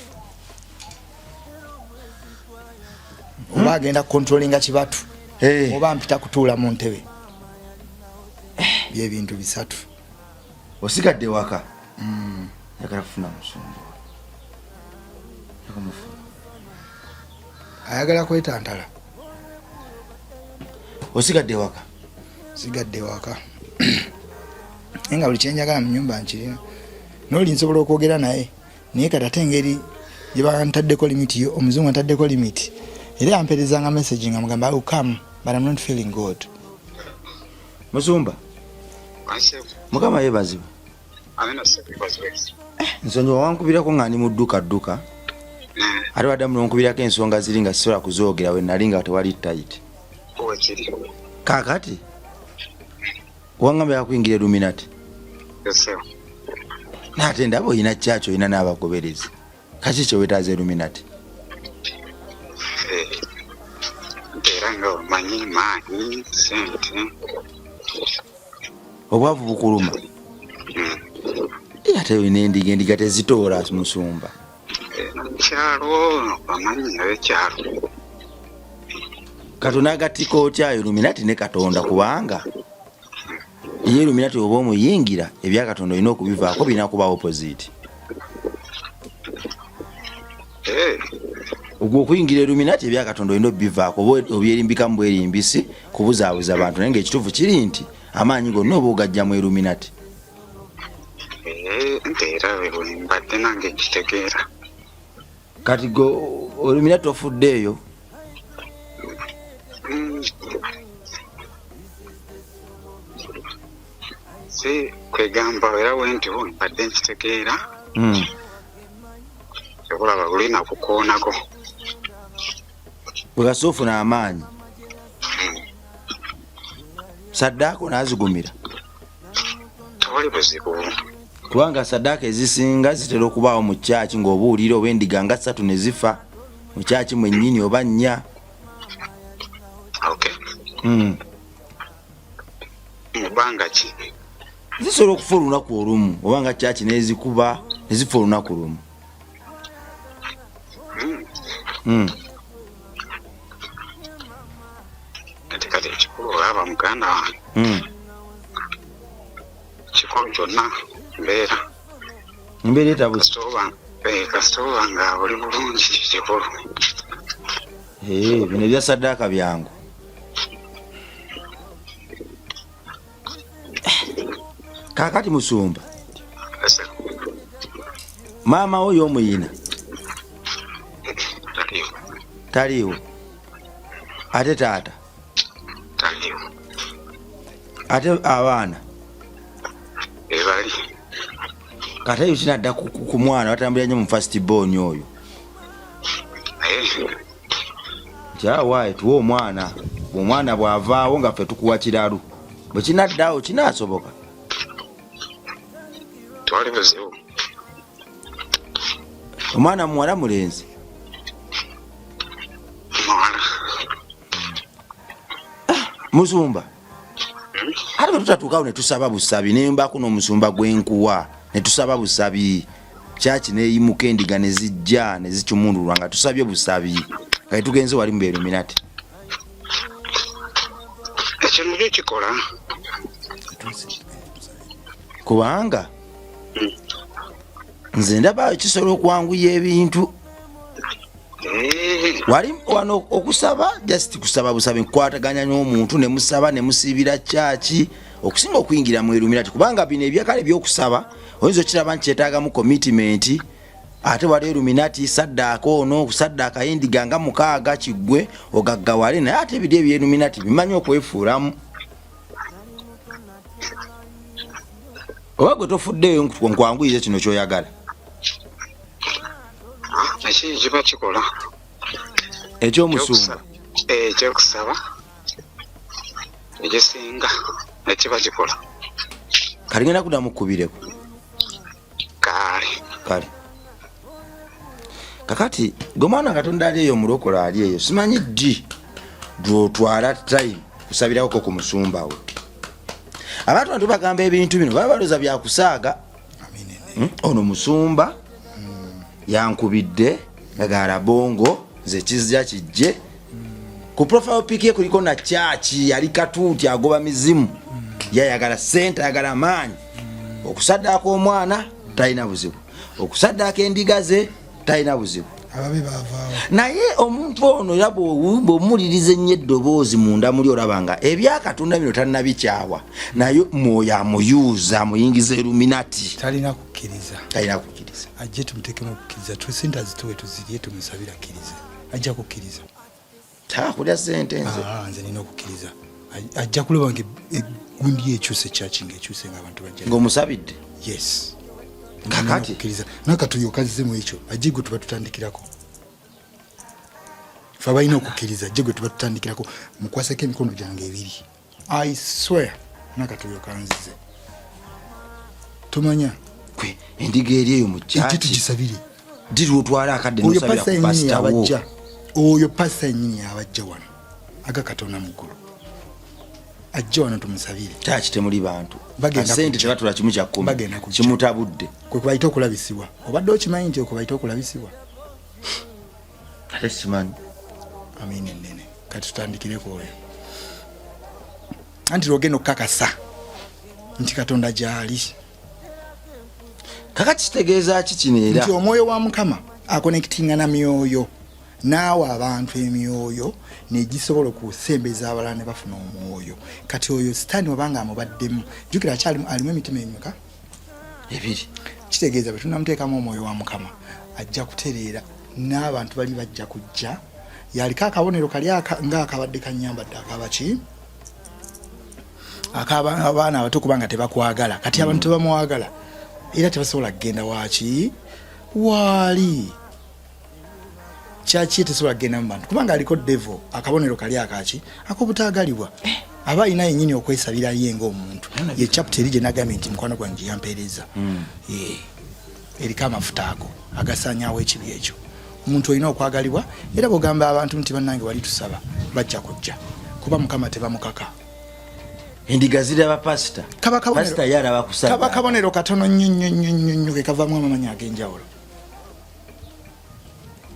Oba agenda controllinga kibatu. Oba mpita kutuula mu ntebe. Bye bintu bisatu. Osigadde waka. Yakala kufuna musumba. Ayagala kwetantala. Osigadde waka. Sigadde waka. Nga buli kyenjagala mu nnyumba nkirina. N'oli nsobola okwogera naye. Naye kati ate engeri gye bantaddeko limiti yo, omuzungu antaddeko limiti. Era yampeerezanga message nga mugamba I will come but I'm not feeling good. Musumba. Mukama yeebazibwe. Amina sebazibwe. Nsonyiwa wankubirako nga ndi mu dduka. Ate wadde munonkubirako ensonga ziri nga sisobola kuzoogera we nali nga tewali tight. Owekiri. Kaakati wangamba yakuyingira Illuminati. Yosefu. Nate ndaba oyina kyakyo oyina n'abagoberezi. Kaki kye weetaaza Illuminati? Era nga omanyi maanyi sente. Obwavu bukuluma. Ate oyina endiga tezitoola musumba. Kyalo amanyi ab'ekyalo. Katonda agattiko otya Illuminati ne Katonda kubanga ye Illuminati oba omuyingira ebya Katonda olina okubivaako birina kuba opposite. Ogwo okuyingira Illuminati ebya Katonda olina obivaako obyerimbikamu bwerimbisi kubuzaabuza abantu naye ng'ekituufu kiri nti amaanyi gonna oba ogajja mu Illuminati. Nteera bwe mbadde nange nkitegeera. Kati go Illuminati ofuddeeyo. Si kwegamba era wenti ho mbadde nkitegeera. Okulaba olina kukoonako. Bwe gasoofuna amaanyi. Saddaako n'azigumira. Tewali buzibu. Kubanga saddaaka ezisinga zitera okubaawo mu kyaki ng'obuulira oba endiga nga 3 ne zifa mu kyaki mwennyini oba 4. Mubanga ki? Zisobola okufa olunaku olumu oba nga kyaki n'ezikuba ne zifa olunaku lumu. Kati ekikulu olaba muganda wange. Kikulu kyonna mbeera. Embeera etabuse. Kasitoba nga buli bulungi kikulu. Bino ebya saddaaka byangu. kakati Musumba mama oyo omuyina taliwo ate taata taliwo ate abaana ebali katayo kinadda ku mwana watambulira nnyo mu first born oyo kyawaye tuwa omwana bw'avaawo nga ffe tukuwa kiralu bwe kinaddawo kinaasoboka twali buzibu omwana muwala mulenzi muwala Musumba ate bwe tutatuukawo ne tusaba busabi nembako n'omusumba gwenkuwa ne tusaba busabi kyaki neeyimuka endiga ne zijja ne zicumundulwa nga tusabye busabi nga tugenze wali mu Beeruminati ekintu kyo kikola kubanga nze ndaba kisobola okwanguya ebintu wali wano okusaba just kusaba busabe nkwataganya n'omuntu ne musaba ne musibira kyaki okusinga okuyingira mu Beeruminati kubanga bino ebyakale by'okusaba oyinza okiraba nti kyetaagamu commitment ate wali Beeruminati saddaaka ono saddaaka y'endiga nga 6 kiggwe ogaggawale naye ate ebiri Beeruminati bimanyi okwefuulamu oba gwe tofuddeeyo nkwanguyize kino kyoyagala kiba kikola ekyomusumba ekyokusaba ekisinga ekiba kikola kale ngenda kudda mukubireko kale kakati gomwana Katonda ali eyo omulokola ali eyo simanyi ddi dwotwala time kusabirako ku musumba we abantu bantu bagamba ebintu bino baba baloza byakusaaga ono musumba yankubidde ngagala bongo ze kizja kijje ku profile pic ye kuliko na chachi yali katuuti agoba mizimu yayagala sente ayagala maanyi okusaddaako omwana talina buzibu okusaddaako endiga ze talina buzibu ababe bavaawo naye omuntu ono yaba omuliriza ennyo eddoboozi munda muli olabanga ebyakatonda bino tannabikyawa naye mwoyo amuyuuza amuyingiza Beeruminati talina kukkiriza ajje tumutekemu kukkiriza tusente azituwe tuzirye tumusabira kkiriza ajja kukkiriza takulya sente nze nze nina okukkiriza ajja kulaba nga egundi ekyuse kyakinga ekyuse ng'abantu bajja ng'omusabidde yes kakati kukkiriza nakatuyokazize mu ekyo ajje gwe tuba tutandikirako fe abalina okukkiriza ajje gwe tuba tutandikirako mukwaseko emikono gyange ebiri I swear nakatuyokanzize tumanya kwe endiga eri eyo mu kyaki tugisabire diri otwala akadde nosabira ku pasita wo oyo pasa yennyini abajja wano aga Katonda mukulu ajja wano tumusabire kyaki temuli bantu Bagenda sente kujja. tebatula kimu kya kkumi Bagenda kujja. kimutabudde kwe kubayita okulabisibwa obadde okimanyi nti okubayita okulabisibwa ate simanyi amini ennene kati tutandikireko oyo anti lwogenda okukakasa nti Katonda gyali kakati kitegeeza ki kino era nti omwoyo wa Mukama akonekitinga na myoyo naawe abantu emyoyo negisobola okusembeza abalala ne bafuna omwoyo kati oyo sitaani wabanga amubaddemu jjukira alimu emitima emeka ebiri kitegeeza bwe tunamuteekamu omwoyo wa Mukama ajja kutereera n'abantu bali bajja kujja yaliko akabonero kali ng'akabadde kanyambadde akabaki abaana abato kubanga tebakwagala kati abantu tebamuwagala era tebasobola kugenda waki waali kyaki tesobola kugenda mu bantu kubanga aliko devo akabonero kali akaki ak'obutaagalibwa aba alina yennyini okwesabira ye ng'omuntu ye chapter eri gye nagambye nti mukwano gwange yampeereza eriko amafuta ago agasaanyaawo ekibi ekyo omuntu olina okwagalibwa era bw'ogamba abantu nti bannange wali tusaba bajja kujja kuba Mukama tebamukaka endiga ziraba pasita pasita yalaba kusaba kaba kabonero katono nnyo ke kavaamu amamanyi ag'enjawulo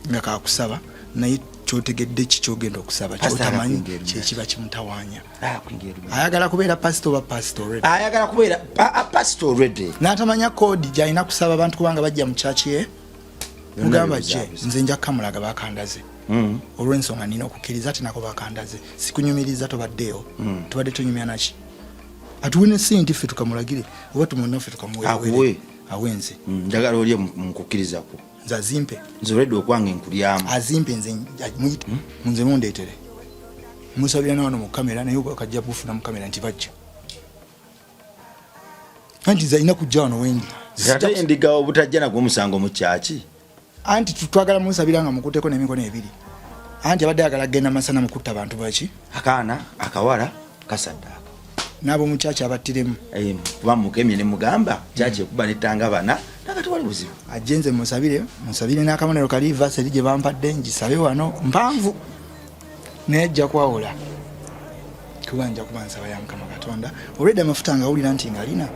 nga kakusaba naye kyotegedde kikyogenda okusaba kyotamanyi kyekiba kimutawaanya ayagala kubeera pasita oba pasita already ayagala kubeera pasita already n'atamanya koodi gy'alina kusaba abantu kubanga bajja mu kyaki ye mugamba gye nze nja kukamulaga bakandaze olw'ensonga nina okukkiriza ati nako bakandaze sikunyumiriza tobaddeyo tubadde tunyumya naki atuwine sente ffe tukamulagire oba tumonna ffe akuwe awenze njagala olye mukukkirizako nze azimpe nze oledde okwange nkulyamu azimpe nze muyite nze mundeetere musabira nawano mu kamera naye akajja bufuna mu kamera nti bajja anti nze alina kujja wano wendi ate endiga obutajja nagwo omusango mu kyaki anti twagala musabira nga mukuteko n'emikono ebiri anti abadde agala genda masana mukutta abantu baki akaana akawala kasaddaaka n'abo mu kyaki abattiremu kuba mukemye ne mugamba kyaki ekuba nettanga bana nakati wali buzibu ajje nze musabire n'akabonero kali vaseri gye bampadde ngisabe wano mpanvu nejja kwawula kuba nja kuba nsaba ya Mukama Katonda olwedde amafuta nga awulira nti ng'alina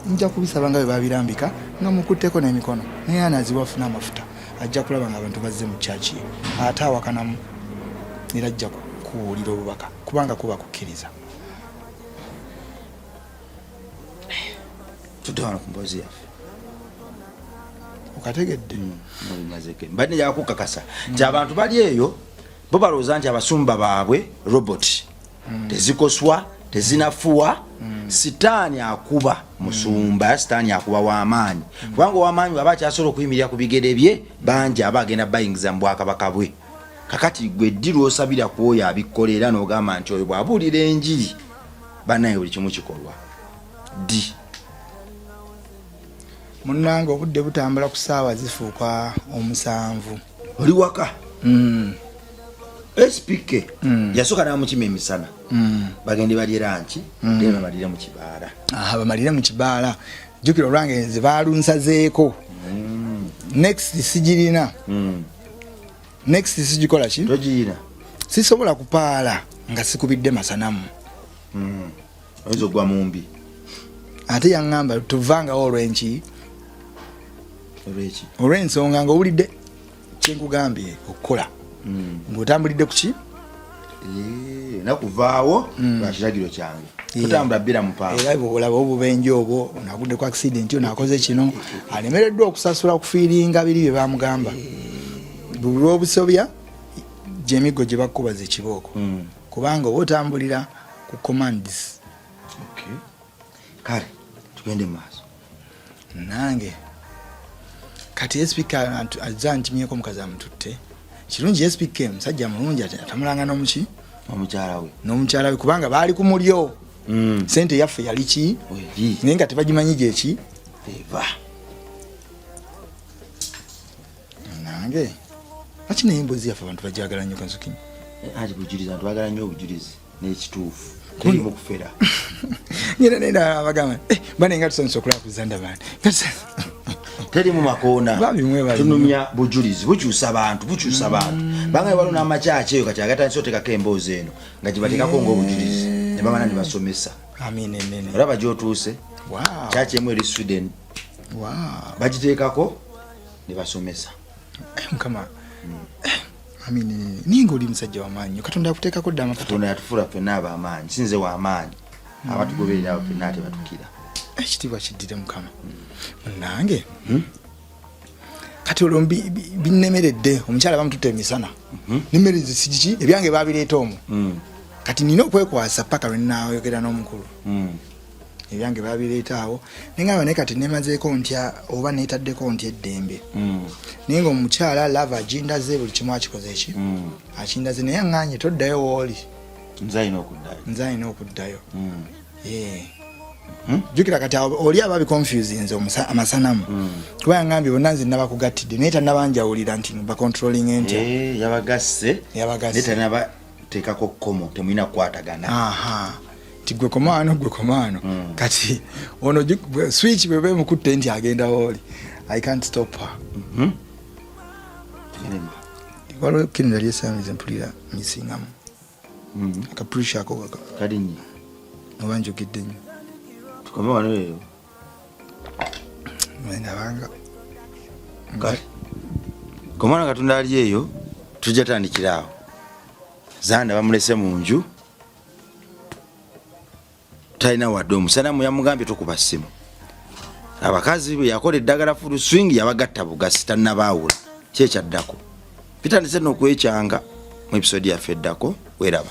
nja kubisaba nga bwe babirambika nga mukutteko n'emikono naye anaziwa afuna amafuta ajja kulaba nga abantu bazze mu kyaki ate awakanamu era ajja kuwulira obubaka kubanga kuba kukkiriza tudde ku mboozi yaffe okategedde mbadde njagala kukakasa nti abantu bali eyo bo balowooza nti abasumba baabwe robot tezikoswa tezinafuwa sitaani akuba musumba sitaani akuba w'amaanyi kubanga ow'amaanyi bw'aba akyasobola okuyimirira ku bigere bye bangi aba agenda bayingiza mu bwakabaka bwe kakati gwe ddi lw'osabira ku oyo abikkolera n'ogamba nti oyo bw'abuulira enjiri bannaye buli kimu kikolwa ddi munnange obudde butambula ku ssaawa zifuuka 7 oli waka SPK yasooka n'amukima emisana bagende balyera nki naye bamalire mu kibaala bamalire mu kibaala jjukira olwange nze baalunsazeeko next sigirina next sigikola ki togirina sisobola kupaala nga sikubidde masanamu oyinza ogwa mumbi ate yaŋŋamba tuvangawo olwenki olw'ensonga ng'owulidde kyenkugambye okukola ng'otambulidde ku ki nakuvaawo lwakiragiro kyange totambula bbira mupaawo era olaba obubenje obwo onagudde ku accident onakoze kino alemereddwa okusasula kufiiringa biri bye bamugamba bulw'obusobya gy'emiggo gye bakkubaza ekibooko kubanga oba otambulira ku commands kale tugende maaso nange kati speaker azza ntimyeko omukazi amututte kirungi SPK musajja mulungi atamulanga n'omuki n'omukyala we kubanga baali ku mulyo sente yaffe yali ki naye nga tebagimanyi gyeki nange lwaki naye emboozi yaffe abantu bajagala nnyo kansukinyi ati bujulizi abantu bagala nnyo obujulizi n'ekituufu terimu kufera nyina nenda abagamba bane nga tusanyusa okulakuza ndabani terimu makoona tunumya bujulizi bukyusa bantu bangaye waliwo n'amakyaki eyo kati agatandisa oteekako emboozi eno nga gibateekako ng'obujulizi ne bamala ne basomesa olaba gy'otuuse kyaki emu eri Sweden bagiteekako ne basomesa mukama ninga oli musajja w'amaanyi Katonda yakuteekako dda amafuta Katonda yatufuula ffenna ab'amaanyi sinze w'amaanyi abatugoberera abo ffenna ate batukira ekitiibwa kiddire mukama nange kati olwo binnemeredde omukyala bamututte emisana nemmere zisigiki ebyange babireeta omwo kati nina okwekwasa paka lwe nnaayogera n'omukulu ebyange babireeta awo nengamba naye kati nemazeeko ntya oba neetaddeko ntya eddembe naye nga omukyala lava agindaze buli kimu akikoze eki akindaze naye aŋŋanye toddayo wooli nze alina okuddayo jukira kati oli aba biconfusinze amasanamu kuba yaŋŋambye bonna nze nabakugattidde naye tannabanjawulira nti bacontrolling entya yabagasse naye tannabateekako kkomo temulina kukwatagana tigwe komaano kati ono switch bwe bemukutte nti agenda wooli I can't stop her waliwo kinira lyesamize mpulira nyisingamu akaprisha ako kalinyi oba njogedde nnyo tukome wano eyo ndabanga kale komwana Katonda ali eyo tujja tandikira awo zanda bamulese mu nju talina wadde omusanamu yamugambye tokuba ssimu abakazi bwe yakola eddagala full swing yabagatta bugasi tannabaawula kyekyaddako bitandise n'okwekyanga mu episode yaffe eddako weraba